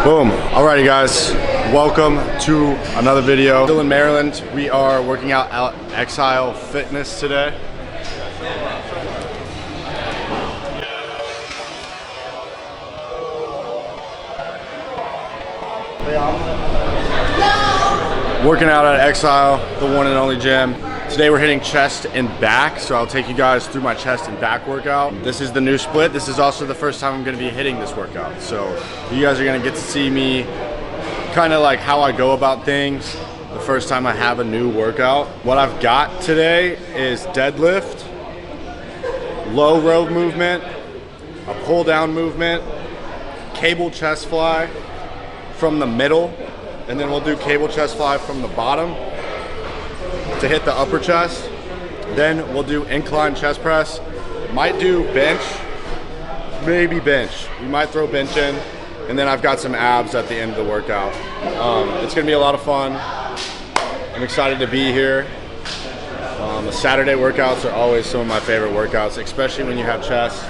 Boom. Alrighty guys, welcome to another video. Still in Maryland. We are working out at EXILE Fitness today. Working out at EXILE, the one and only gym. Today we're hitting chest and back, so I'll take you guys through my chest and back workout. This is the new split. This is also the first time I'm gonna be hitting this workout. So you guys are gonna get to see me kind of like how I go about things the first time I have a new workout. What I've got today is deadlift, low row movement, a pull down movement, cable chest fly from the middle, and then we'll do cable chest fly from the bottom to hit the upper chest. Then we'll do incline chest press. Might do bench, maybe bench. We might throw bench in, and then I've got some abs at the end of the workout. It's gonna be a lot of fun. I'm excited to be here. The Saturday workouts are always some of my favorite workouts, especially when you have chest.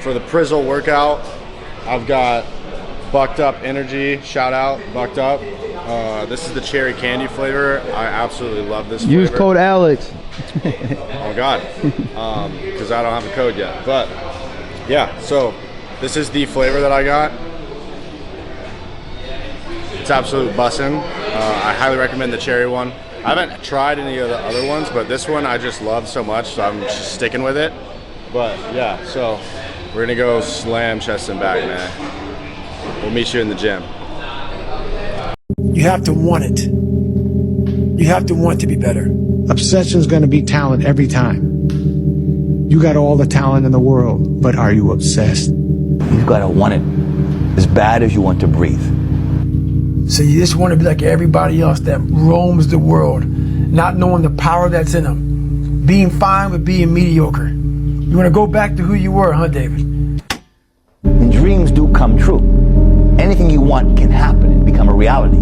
For the Prizzle workout, I've got Bucked Up Energy, shout out, Bucked Up. This is the cherry candy flavor. I absolutely love this flavor. Use code Alex. Oh God, because I don't have a code yet. But yeah, so this is the flavor that I got. It's absolute bussin'. I highly recommend the cherry one. I haven't tried any of the other ones, but this one I just love so much, so I'm just sticking with it. But yeah, so we're gonna go slam chest and back, man. We'll meet you in the gym. You have to want it. You have to want to be better. Obsession is going to be talent every time. You got all the talent in the world, but are you obsessed? You've got to want it as bad as you want to breathe. So you just want to be like everybody else that roams the world, not knowing the power that's in them, being fine with being mediocre. You want to go back to who you were, huh, David? And dreams do come true. Anything you want can happen and become a reality.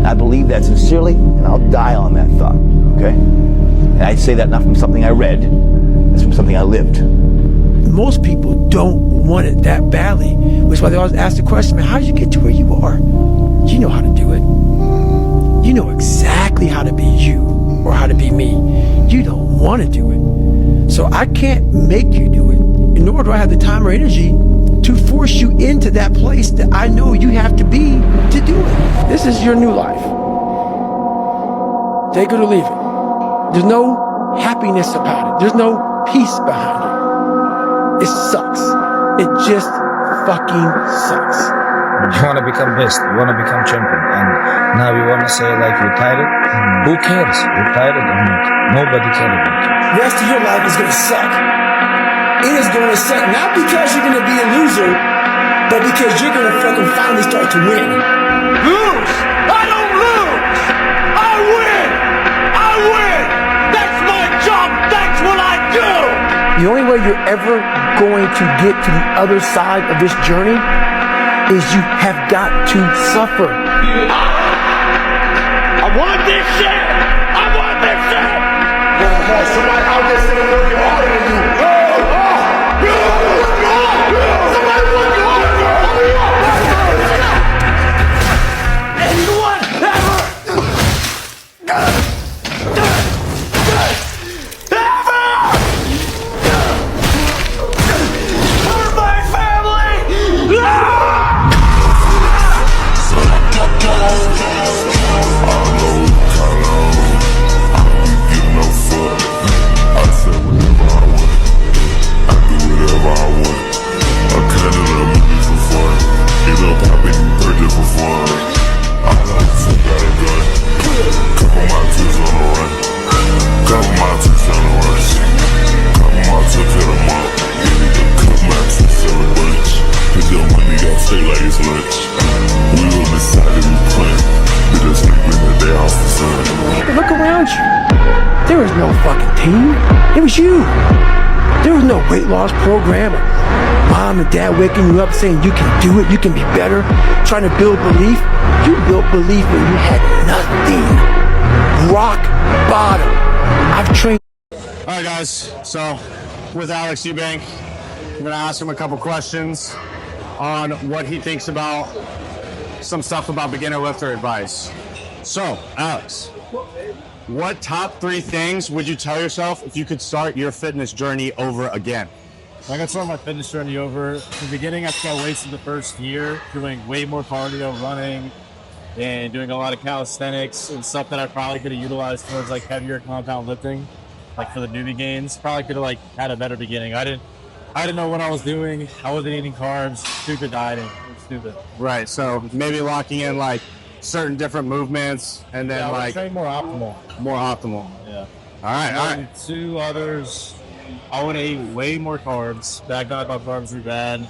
I believe that sincerely, and I'll die on that thought, okay? And I say that not from something I read, it's from something I lived. Most people don't want it that badly, which is why they always ask the question, man, how did you get to where you are? You know how to do it. You know exactly how to be you or how to be me. You don't want to do it. So I can't make you do it, and nor do I have the time or energy to force you into that place that I know you have to be to do it. This is your new life. Take it or leave it. There's no happiness about it. There's no peace behind it. It sucks. It just fucking sucks. You want to become best, you want to become champion, and now you want to say like you're tired? Who cares? You're tired or not? Nobody cares about you. The rest of your life is gonna suck. It is gonna suck, not because you're gonna be a loser, but because you're gonna fucking finally start to win. Lose! I don't lose! I win! I win! That's my job! That's what I do! The only way you're ever going to get to the other side of this journey is you have got to suffer. I want this shit! I want this shit! Somebody out there sitting working harder than you. Look around you. There was no fucking team. It was you. There was no weight loss program. Mom and dad waking you up saying you can do it, you can be better, trying to build belief. You built belief when you had nothing. Rock bottom. I've trained. All right, guys. So with Alex Eubank, I'm gonna ask him a couple questions on what he thinks about some stuff about beginner lifter advice. So, Alex, what top 3 things would you tell yourself if you could start your fitness journey over again? I got started my fitness journey over. In the beginning, I think I wasted the first year doing way more cardio, running, and doing a lot of calisthenics and stuff that I probably could have utilized towards like heavier compound lifting, like for the newbie gains. Probably could have like had a better beginning. I didn't know what I was doing. I wasn't eating carbs. Stupid dieting. It was stupid. Right. So maybe locking in like certain different movements and then Yeah, like more optimal. more optimal. Yeah. All right. All And right. 2 others, I want to eat way more carbs. Back out my carbs were bad.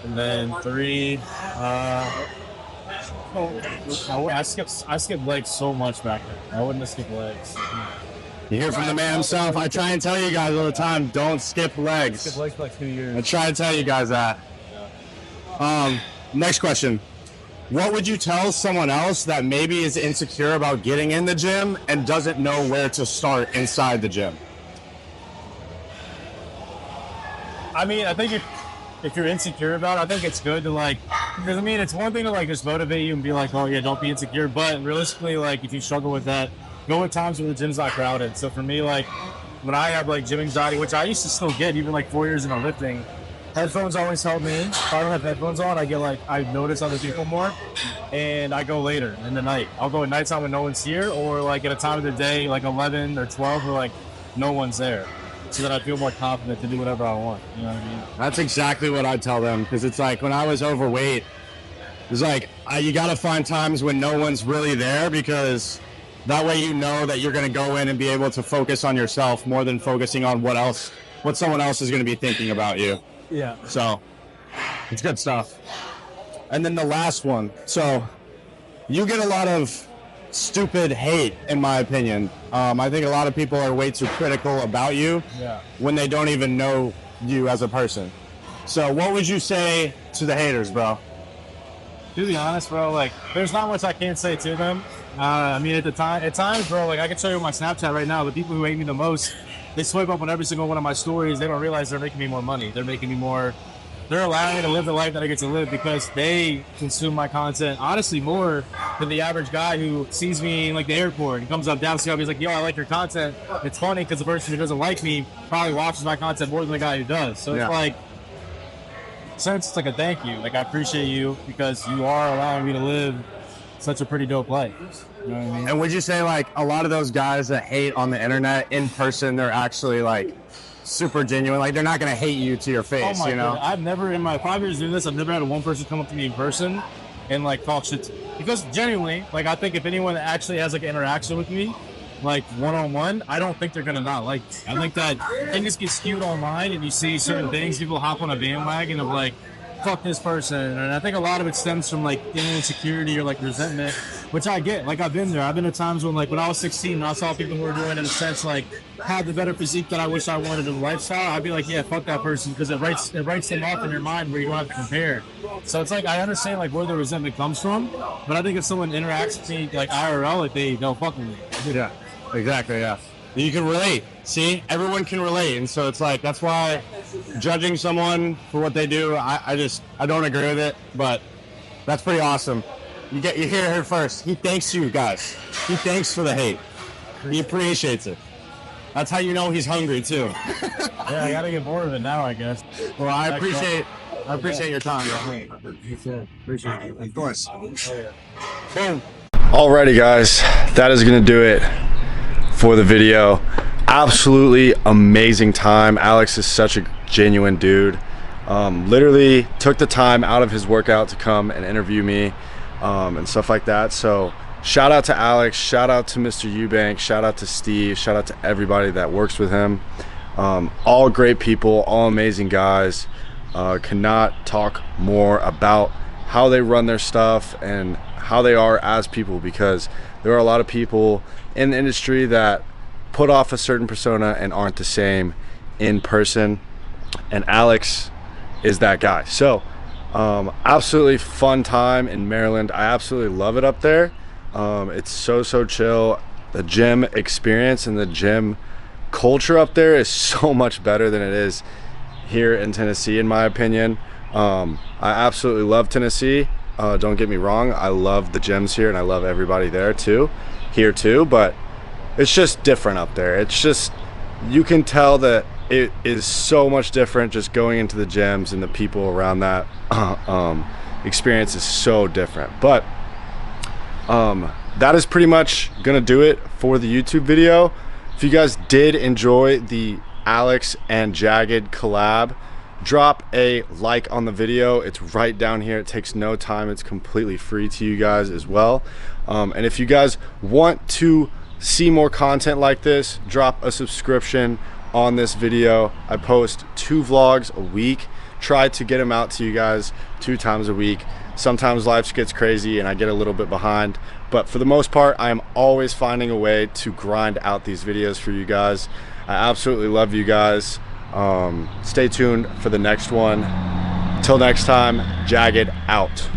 And then 3, I skipped legs so much back then. I wouldn't have skipped legs. You hear from the man himself. I try and tell you guys all the time, don't skip legs. Skipped legs for like 2 years. I try to tell you guys that. Next question. What would you tell someone else that maybe is insecure about getting in the gym and doesn't know where to start inside the gym? I mean, I think if you're insecure about it, I think it's good to like, because I mean, it's one thing to like just motivate you and be like, oh yeah, don't be insecure. But realistically, like if you struggle with that, go at times when the gym's not crowded. So for me, like when I have like gym anxiety, which I used to still get even like 4 years into lifting, headphones always help me. If I don't have headphones on, I notice other people more, and I go later in the night. I'll go at nighttime when no one's here, or like at a time of the day, like 11 or 12, where like no one's there, so that I feel more confident to do whatever I want. You know what I mean? That's exactly what I tell them, because it's like when I was overweight, it's like you got to find times when no one's really there, because that way you know that you're going to go in and be able to focus on yourself more than focusing on what someone else is going to be thinking about you. Yeah. So it's good stuff. And then the last one. So you get a lot of stupid hate, in my opinion. I think a lot of people are way too critical about you when they don't even know you as a person. So what would you say to the haters, bro? To be honest, bro, like there's not much I can't say to them. I mean, at times, bro, like I can show you my Snapchat right now. The people who hate me the most, they swipe up on every single one of my stories. They don't realize they're making me more money. They're allowing me to live the life that I get to live because they consume my content honestly more than the average guy who sees me in like the airport and comes up down to me. He's like, yo, I like your content. It's funny because the person who doesn't like me probably watches my content more than the guy who does. So it's like, since it's like a thank you. Like I appreciate you because you are allowing me to live such a pretty dope life. You know what I mean? And would you say like a lot of those guys that hate on the internet in person, they're actually like super genuine? Like they're not gonna hate you to your face, you know? God. I've never in my 5 years doing this, I've never had one person come up to me in person and like talk shit. Because genuinely, like I think if anyone actually has like an interaction with me, like one-on-one, I don't think they're gonna not like me. I think that things get skewed online and you see certain things, people hop on a bandwagon of like, fuck this person. And I think a lot of it stems from like insecurity or like resentment, which I get. Like I've been there. I've been at times when like when I was 16 and I saw people who were doing in a sense like had the better physique that I wish I wanted in the lifestyle, I'd be like, yeah, fuck that person, because it writes them off in your mind where you don't have to compare. So it's like I understand like where the resentment comes from, but I think if someone interacts with me like IRL, like they don't fuck with me. Yeah, exactly, yeah. You can relate. See, everyone can relate, and so it's like that's why judging someone for what they do, I don't agree with it. But that's pretty awesome. You hear it here first. He thanks you guys. He thanks for the hate. He appreciates it. That's how you know he's hungry too. Yeah, I gotta get more of it now, I guess. Well, I appreciate your time, bro. Appreciate it. Of course. Boom. Alrighty, guys, that is gonna do it for the video. Absolutely amazing time. Alex is such a genuine dude. Literally took the time out of his workout to come and interview me and stuff like that. So shout out to Alex, shout out to Mr. Eubank, shout out to Steve, shout out to everybody that works with him. All great people, all amazing guys. Cannot talk more about how they run their stuff and how they are as people, because there are a lot of people in the industry that put off a certain persona and aren't the same in person, and Alex is that guy. So absolutely fun time in Maryland. I absolutely love it up there. It's so chill. The gym experience and the gym culture up there is so much better than it is here in Tennessee, in my opinion. I absolutely love Tennessee. Don't get me wrong, I love the gyms here and I love everybody there too, here too, but it's just different up there. It's just, you can tell that it is so much different just going into the gyms, and the people around that experience is so different. But that is pretty much gonna do it for the YouTube video. If you guys did enjoy the Alex and Jagged collab, drop a like on the video. It's right down here. It takes no time. It's completely free to you guys as well. And if you guys want to see more content like this, drop a subscription on this video. I post 2 vlogs a week. Try to get them out to you guys 2 times a week. Sometimes life gets crazy and I get a little bit behind, but for the most part, I am always finding a way to grind out these videos for you guys. I absolutely love you guys. Stay tuned for the next one. Until next time, Jagged out.